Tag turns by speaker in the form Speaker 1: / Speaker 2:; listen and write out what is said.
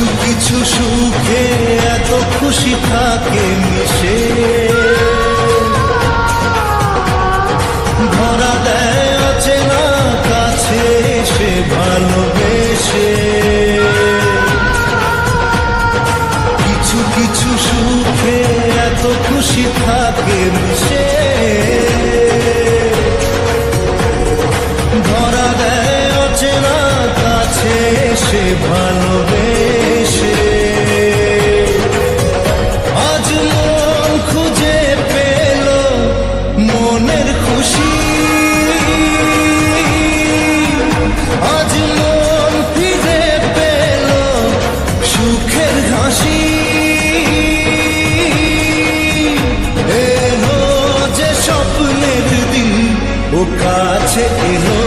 Speaker 1: কিছু কিছু সুখে এত খুশি থাকে মিশে, ধরা দেয় অচেনা কাছে সে ভালোবেসে। কিছু কিছু সুখে এত খুশি থাকে মিশে, ধরা দেয় অচেনা কাছে সে ভালোবেসে। আজ মন খুঁজে পেল মনের খুশি, আজ মন ফিরে পেল সুখের হাসি। এলো যে স্বপ্নের দিন ও কাছে এলো